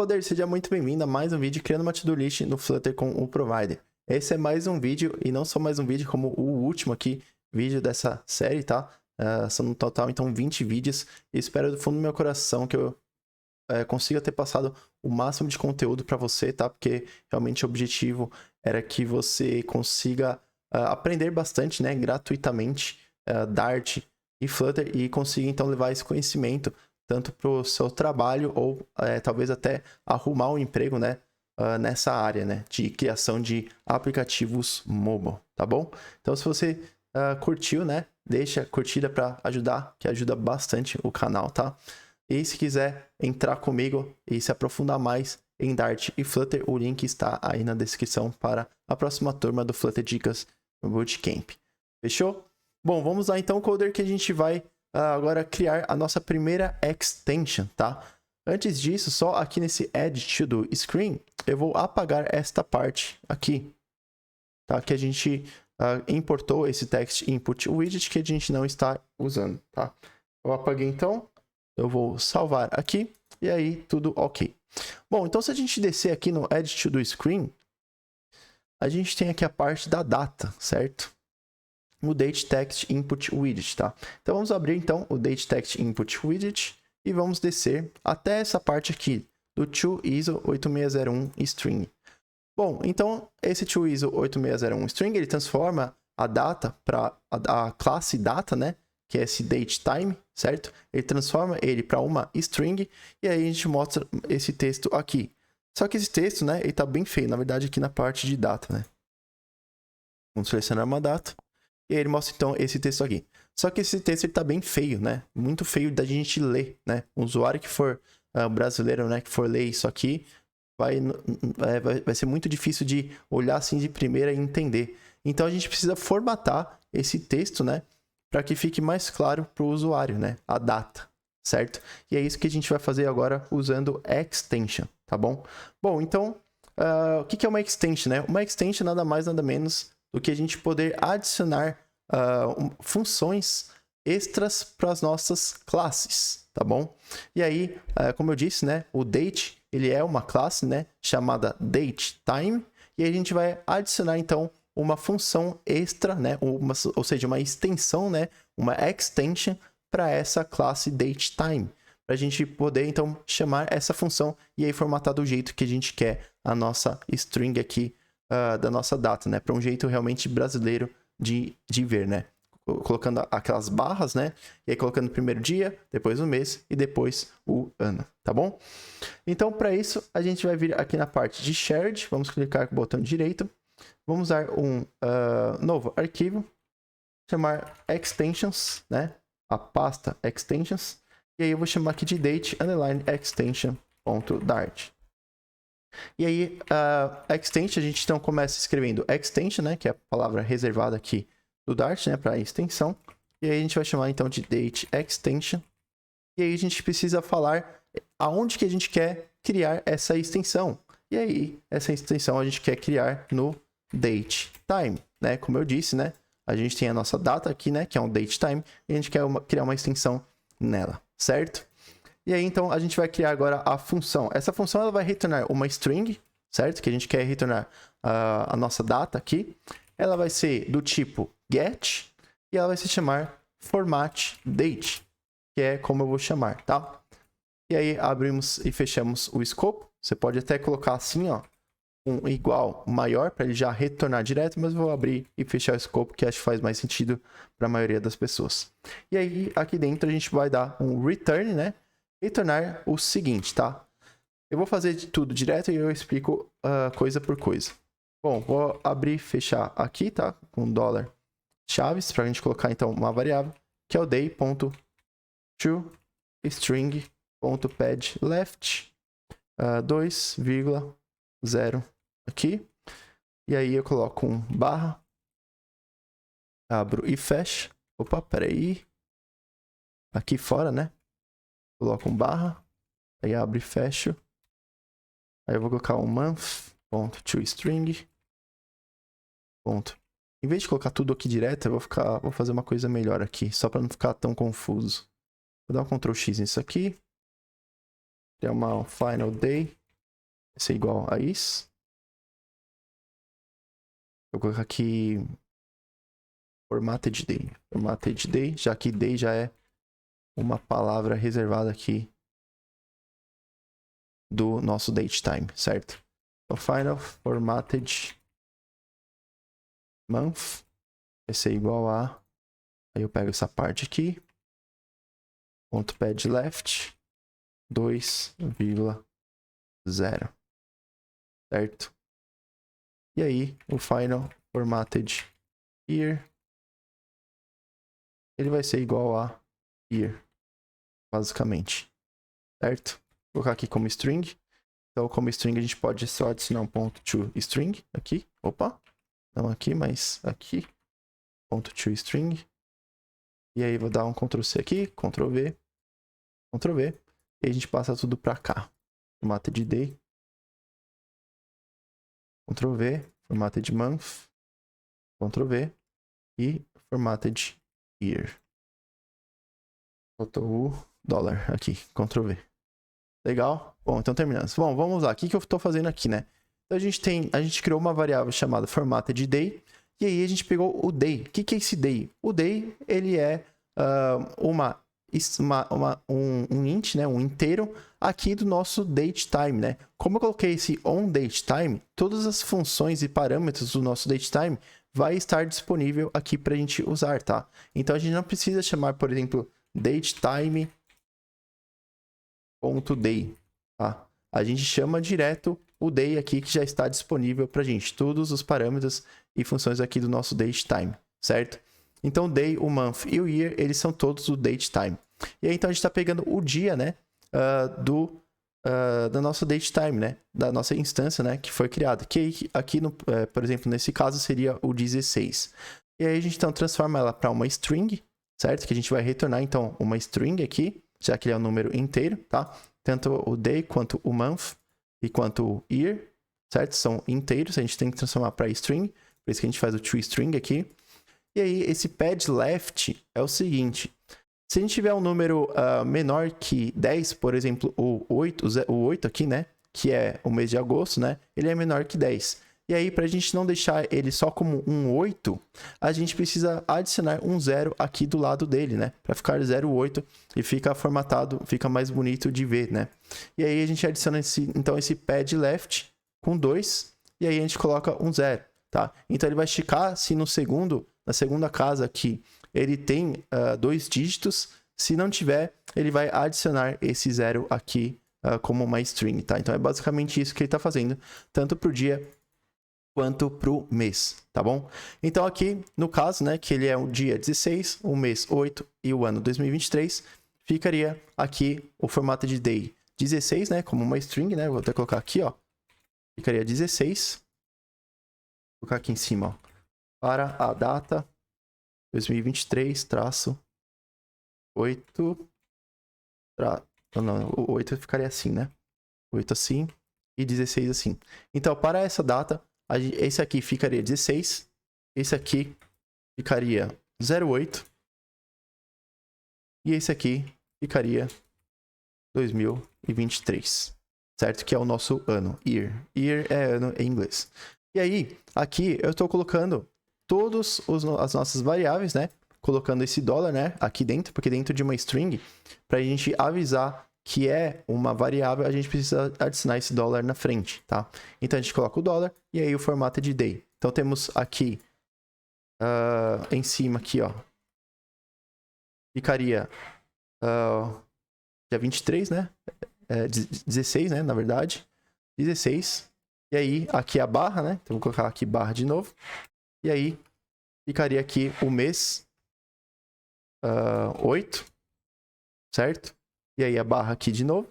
Coder, seja muito bem-vindo a mais um vídeo criando uma to-do list no Flutter com o Provider. Esse é mais um vídeo, e não só mais um vídeo, como o último aqui, vídeo dessa série, tá? São no total, então, 20 vídeos. E espero do fundo do meu coração que eu consiga ter passado o máximo de conteúdo para você, tá? Porque realmente o objetivo era que você consiga aprender bastante, né? Gratuitamente, Dart e Flutter, e consiga, então, levar esse conhecimento tanto para o seu trabalho ou talvez até arrumar um emprego, né, nessa área, né, de criação de aplicativos mobile, tá bom? Então, se você curtiu, né, deixa a curtida para ajudar, que ajuda bastante o canal, tá? E se quiser entrar comigo e se aprofundar mais em Dart e Flutter, o link está aí na descrição para a próxima turma do Flutter Dicas Bootcamp. Fechou? Bom, vamos lá então, Coder, que a gente vai agora criar a nossa primeira extension, tá? Antes disso, só aqui nesse Add to do Screen, eu vou apagar esta parte aqui, tá? Que a gente importou esse Text Input Widget que a gente não está usando, tá? Eu apaguei então, eu vou salvar aqui e aí tudo ok. Bom, então se a gente descer aqui no Add to do Screen, a gente tem aqui a parte da data, certo? O Date Text Input Widget, tá? Então vamos abrir então o Date Text Input Widget e vamos descer até essa parte aqui do toISO 8601 String. Bom, então esse toISO 8601 String, ele transforma a data para a classe data, né? Que é esse datetime, certo? Ele transforma ele para uma string e aí a gente mostra esse texto aqui. Só que esse texto, né? Ele tá bem feio, na verdade, aqui na parte de data, né? Vamos selecionar uma data. E ele mostra, então, esse texto aqui. Só que esse texto está bem feio, né? Muito feio da gente ler, né? Um usuário que for brasileiro, né? Que for ler isso aqui, vai ser muito difícil de olhar assim de primeira e entender. Então, a gente precisa formatar esse texto, né? Para que fique mais claro para o usuário, né? A data, certo? E é isso que a gente vai fazer agora usando extension, tá bom? Bom, então, o que é uma extension, né? Uma extension nada mais, nada menos do que a gente poder adicionar funções extras para as nossas classes, tá bom? E aí, como eu disse, né, o date, ele é uma classe, né, chamada datetime, e aí a gente vai adicionar, então, uma função extra, né, ou seja, uma extensão, né, uma extension para essa classe datetime, para a gente poder, então, chamar essa função e aí formatar do jeito que a gente quer a nossa string aqui, da nossa data, né? Para um jeito realmente brasileiro de ver, né? Colocando aquelas barras, né? E aí colocando o primeiro dia, depois o mês e depois o ano, tá bom? Então, para isso, a gente vai vir aqui na parte de Shared, vamos clicar com o botão direito, vamos usar um novo arquivo, chamar Extensions, né? A pasta Extensions, e aí eu vou chamar aqui de date_extension.dart. E aí, a extension, a gente então começa escrevendo extension, né, que é a palavra reservada aqui do Dart, né, para extensão. E aí a gente vai chamar então de date extension. E aí a gente precisa falar aonde que a gente quer criar essa extensão. E aí, essa extensão a gente quer criar no datetime, né? Como eu disse, né, a gente tem a nossa data aqui, né, que é um datetime, e a gente quer criar uma extensão nela, certo? E aí, então, a gente vai criar agora a função. Essa função ela vai retornar uma string, certo? Que a gente quer retornar a nossa data aqui. Ela vai ser do tipo get e ela vai se chamar formatDate, que é como eu vou chamar, tá? E aí, abrimos e fechamos o escopo. Você pode até colocar assim, ó, um igual maior para ele já retornar direto, mas eu vou abrir e fechar o escopo, que acho que faz mais sentido para a maioria das pessoas. E aí, aqui dentro, a gente vai dar um return, né? Retornar o seguinte, tá? Eu vou fazer de tudo direto e eu explico coisa por coisa. Bom, vou abrir e fechar aqui, tá? Com dólar chaves, para a gente colocar então uma variável, que é o day.toString.padLeft 2,0 aqui. E aí eu coloco um barra, abro e fecho. Opa, peraí. Aqui fora, né? Coloco um barra, aí abro e fecho. Aí eu vou colocar um month.toString. Em vez de colocar tudo aqui direto, eu vou fazer uma coisa melhor aqui, só para não ficar tão confuso. Vou dar um Ctrl X nisso aqui. Criar uma final day. vai ser igual a isso. Vou colocar aqui formatted day. Formatted day, já que day já é uma palavra reservada aqui do nosso datetime, certo? Então, final formatted month vai ser igual a... Aí eu pego essa parte aqui. Ponto pad left 2,0. Certo? E aí, o final formatted year, ele vai ser igual a year, basicamente. Certo? Vou colocar aqui como string. Então, como string, a gente pode só adicionar um ponto to string aqui. Opa! Não aqui, mas aqui. Ponto to string. E aí, vou dar um Ctrl+C aqui, Ctrl+V, Ctrl+V. E a gente passa tudo para cá. Formatted day. Ctrl+V, formatted month. Ctrl+V. E formatted year. Faltou o dólar aqui. Ctrl+V. Legal? Bom, então terminamos. Bom, vamos lá. O que eu estou fazendo aqui, né? Então a gente criou uma variável chamada formatted day. E aí a gente pegou o day. O que é esse day? O day, ele é um int, né? Um inteiro aqui do nosso datetime, né? Como eu coloquei esse onDateTime, todas as funções e parâmetros do nosso datetime vai estar disponível aqui para a gente usar, tá? Então a gente não precisa chamar, por exemplo, datetime.day, tá? A gente chama direto o day aqui que já está disponível para a gente, todos os parâmetros e funções aqui do nosso datetime, certo? Então o day, o month e o year, eles são todos do datetime. E aí então a gente está pegando o dia, né, da nossa datetime, né, da nossa instância, né, que foi criada, que aqui, por exemplo, nesse caso seria o 16. E aí a gente então transforma ela para uma string, certo? Que a gente vai retornar então uma string aqui, já que ele é um número inteiro, tá? Tanto o day quanto o month e quanto o year, certo? São inteiros, a gente tem que transformar para string, por isso que a gente faz o toString aqui. E aí esse pad left é o seguinte: se a gente tiver um número menor que 10, por exemplo, o 8 aqui, né? Que é o mês de agosto, né? Ele é menor que 10. E aí, para a gente não deixar ele só como um 8, a gente precisa adicionar um 0 aqui do lado dele, né? Para ficar 0,8 e fica formatado, fica mais bonito de ver, né? E aí a gente adiciona esse pad left com 2 e aí a gente coloca um 0, tá? Então ele vai esticar se na segunda casa aqui ele tem 2 dígitos. Se não tiver, ele vai adicionar esse 0 aqui como uma string, tá? Então é basicamente isso que ele está fazendo, tanto para o dia quanto para o mês, tá bom? Então aqui, no caso, né, que ele é o dia 16, o mês 8 e o ano 2023, ficaria aqui o formato de day 16, né, como uma string, né? Vou até colocar aqui, ó. Ficaria 16. Vou colocar aqui em cima, ó. Para a data 2023-8. Não, o 8 ficaria assim, né? 8 assim e 16 assim. Então, para essa data, esse aqui ficaria 16. Esse aqui ficaria 08. E esse aqui ficaria 2023. Certo? Que é o nosso ano. Year. Year é ano em inglês. E aí, aqui eu estou colocando todas as nossas variáveis, né? Colocando esse dólar, né? Aqui dentro, porque dentro de uma string, para a gente avisar que é uma variável, a gente precisa adicionar esse dólar na frente, tá? Então a gente coloca o dólar e aí o formato é de day. Então temos aqui em cima aqui, ó, ficaria dia 23, né? 16, né? Na verdade, 16. E aí aqui a barra, né? Então vou colocar aqui barra de novo. E aí ficaria aqui o mês 8, certo? E aí a barra aqui de novo.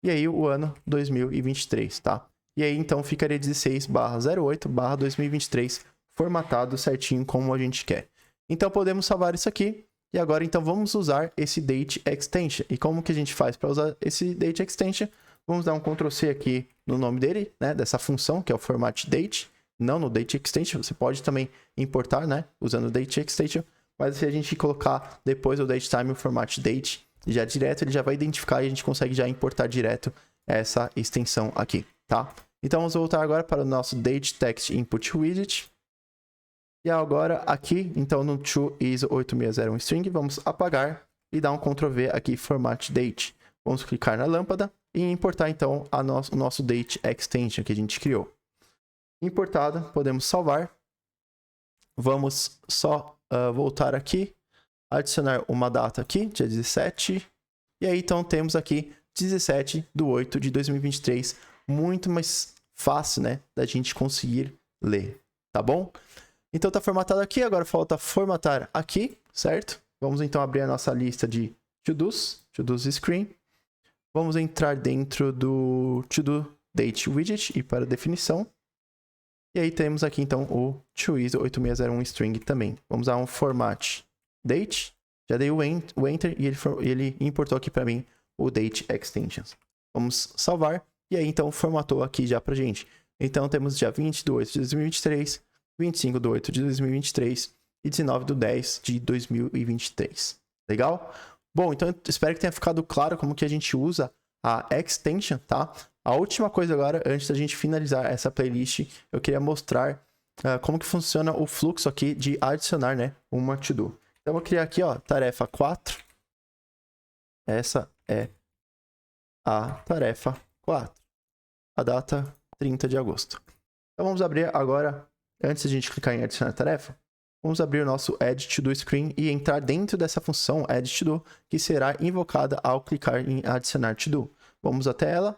E aí o ano 2023, tá? E aí então ficaria 16/08/2023 formatado certinho como a gente quer. Então podemos salvar isso aqui. E agora então vamos usar esse date extension. E como que a gente faz para usar esse date extension? Vamos dar um Ctrl+C aqui no nome dele, né? Dessa função que é o format date. Não no date extension. Você pode também importar, né? Usando o date extension. Mas se a gente colocar depois o datetime, o format date, já direto, ele já vai identificar e a gente consegue já importar direto essa extensão aqui, tá? Então vamos voltar agora para o nosso Date Text Input Widget. E agora aqui, então no toISO8601 string, vamos apagar e dar um Ctrl V aqui, Format Date. Vamos clicar na lâmpada e importar então o nosso Date Extension que a gente criou. Importada, podemos salvar. Vamos só voltar aqui, adicionar uma data aqui, dia 17. E aí então temos aqui 17/8/2023, muito mais fácil, né, da gente conseguir ler, tá bom? Então tá formatado aqui, agora falta formatar aqui, certo? Vamos então abrir a nossa lista de to-dos screen. Vamos entrar dentro do to-do date widget e para definição. E aí temos aqui então o toISO8601 string também. Vamos dar um format date. Já dei o enter e ele importou aqui para mim o date extensions. Vamos salvar e aí então formatou aqui já pra gente. Então temos dia 20/8/2023, 25/8/2023 e 19/10/2023. Legal? Bom, então eu espero que tenha ficado claro como que a gente usa a extension, tá? A última coisa agora, antes da gente finalizar essa playlist, eu queria mostrar como que funciona o fluxo aqui de adicionar, né, uma to-do. Então eu vou criar aqui, ó, tarefa 4. Essa é a tarefa 4. A data 30 de agosto. Então vamos abrir agora, antes de a gente clicar em adicionar tarefa, vamos abrir o nosso Add To Do Screen e entrar dentro dessa função Add To Do, que será invocada ao clicar em adicionar To Do. Vamos até ela.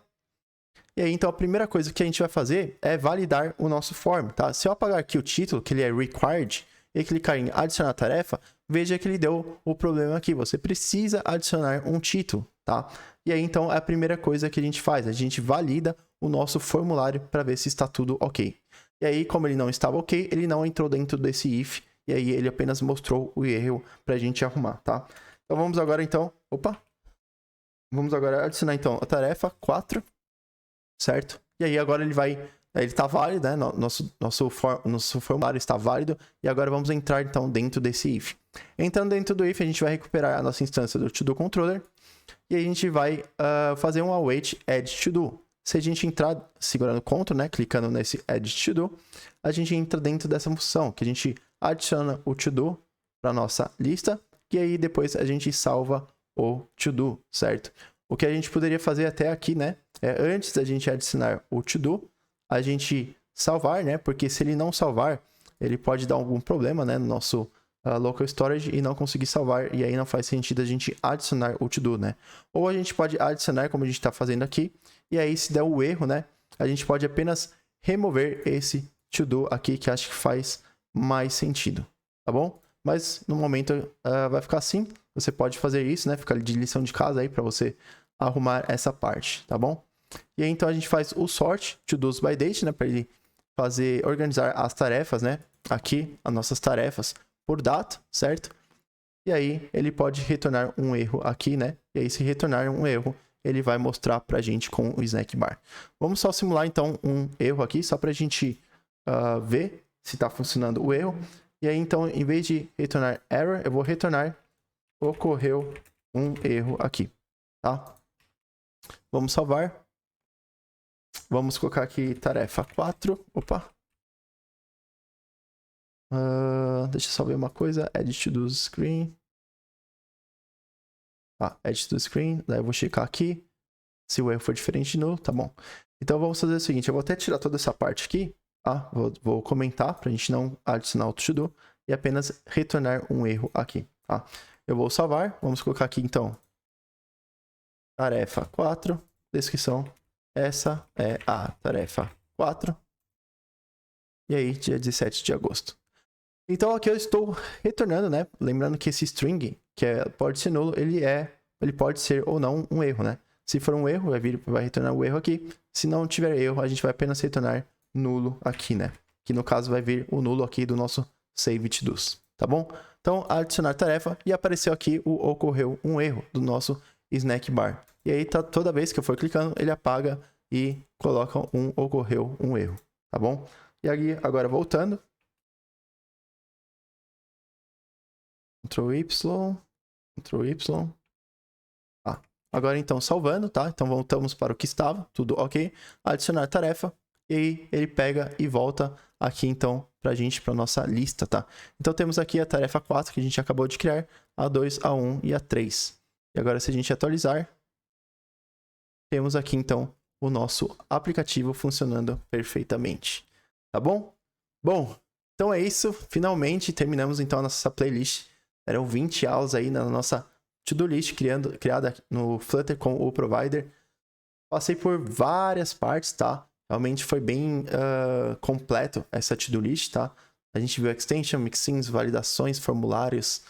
E aí, então, a primeira coisa que a gente vai fazer é validar o nosso form, tá? Se eu apagar aqui o título, que ele é required, e clicar em adicionar tarefa, veja que ele deu o problema aqui. Você precisa adicionar um título, tá? E aí, então, é a primeira coisa que a gente faz. A gente valida o nosso formulário para ver se está tudo ok. E aí, como ele não estava ok, ele não entrou dentro desse if. E aí, ele apenas mostrou o erro para a gente arrumar, tá? Então, vamos agora, então... Vamos agora adicionar, então, a tarefa 4, certo? E aí, agora ele está válido, né? Nosso formulário está válido. E agora vamos entrar, então, dentro desse if. Entrando dentro do if, a gente vai recuperar a nossa instância do To-Do Controller. E aí a gente vai fazer um await add to-do. Se a gente entrar segurando Ctrl, né, clicando nesse add to-do, a gente entra dentro dessa função, que a gente adiciona o to-do para nossa lista, e aí depois a gente salva o to-do, certo? O que a gente poderia fazer até aqui, né, é antes da gente adicionar o to-do, a gente salvar, né, porque se ele não salvar, ele pode dar algum problema, né, no nosso local storage e não conseguir salvar, e aí não faz sentido a gente adicionar o to-do, né? Ou a gente pode adicionar, como a gente está fazendo aqui, e aí se der o erro, né, a gente pode apenas remover esse to-do aqui, que acho que faz mais sentido, tá bom? Mas no momento vai ficar assim, você pode fazer isso, né, ficar de lição de casa aí para você arrumar essa parte, tá bom? E aí então a gente faz o sort to-dos by date, né, para ele organizar as tarefas, né, aqui, as nossas tarefas, por data, certo? E aí ele pode retornar um erro aqui, né? E aí se retornar um erro, ele vai mostrar pra gente com o snack bar. Vamos só simular então um erro aqui, só pra gente ver se tá funcionando o erro. E aí então, em vez de retornar error, eu vou retornar ocorreu um erro aqui, tá? Vamos salvar. Vamos colocar aqui tarefa 4. Opa! Deixa eu só ver uma coisa. Edit to do screen. Edit to do screen. Daí eu vou checar aqui. Se o erro for diferente de novo, tá bom. Então vamos fazer o seguinte. Eu vou até tirar toda essa parte aqui. Tá? Vou comentar pra gente não adicionar o to do. E apenas retornar um erro aqui. Tá? Eu vou salvar. Vamos colocar aqui então. Tarefa 4. Descrição. Essa é a tarefa 4. E aí, dia 17 de agosto. Então aqui eu estou retornando, né? Lembrando que esse string, pode ser nulo, ele pode ser ou não um erro, né? Se for um erro, vai retornar o erro aqui. Se não tiver erro, a gente vai apenas retornar nulo aqui, né? Que no caso vai vir o nulo aqui do nosso save to dos, tá bom? Então, adicionar tarefa e apareceu aqui o ocorreu um erro do nosso snack bar. E aí, toda vez que eu for clicando, ele apaga e coloca ocorreu um erro, tá bom? E aí, agora voltando. Ctrl Y. agora então salvando, tá? Então voltamos para o que estava, tudo ok. Adicionar tarefa, e aí ele pega e volta aqui então pra gente, pra nossa lista, tá? Então temos aqui a tarefa 4 que a gente acabou de criar, a 2, a 1 e a 3. E agora se a gente atualizar, temos aqui então o nosso aplicativo funcionando perfeitamente, tá bom? Bom, então é isso, finalmente terminamos então a nossa playlist. Eram 20 aulas aí na nossa to-do list criada no Flutter com o Provider. Passei por várias partes, tá? Realmente foi bem completo essa to-do list, tá? A gente viu extension, mixins, validações, formulários,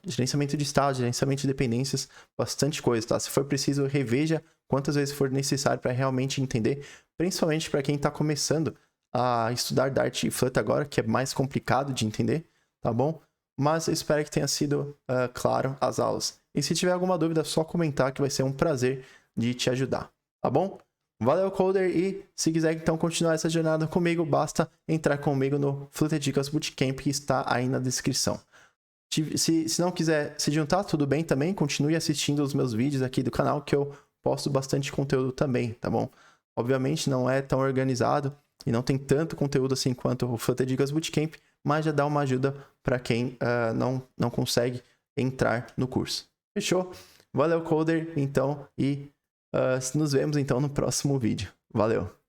gerenciamento de estado, gerenciamento de dependências, bastante coisa, tá? Se for preciso, reveja quantas vezes for necessário para realmente entender, principalmente para quem está começando a estudar Dart e Flutter agora, que é mais complicado de entender, tá bom? Mas eu espero que tenha sido claro as aulas. E se tiver alguma dúvida, é só comentar que vai ser um prazer de te ajudar, tá bom? Valeu, Coder, e se quiser então continuar essa jornada comigo, basta entrar comigo no Flutter Dicas Bootcamp, que está aí na descrição. Se não quiser se juntar, tudo bem também, continue assistindo os meus vídeos aqui do canal, que eu posto bastante conteúdo também, tá bom? Obviamente não é tão organizado e não tem tanto conteúdo assim quanto o Flutter Dicas Bootcamp, mas já dá uma ajuda para quem não consegue entrar no curso. Fechou? Valeu, Coder, então, e nos vemos então no próximo vídeo. Valeu!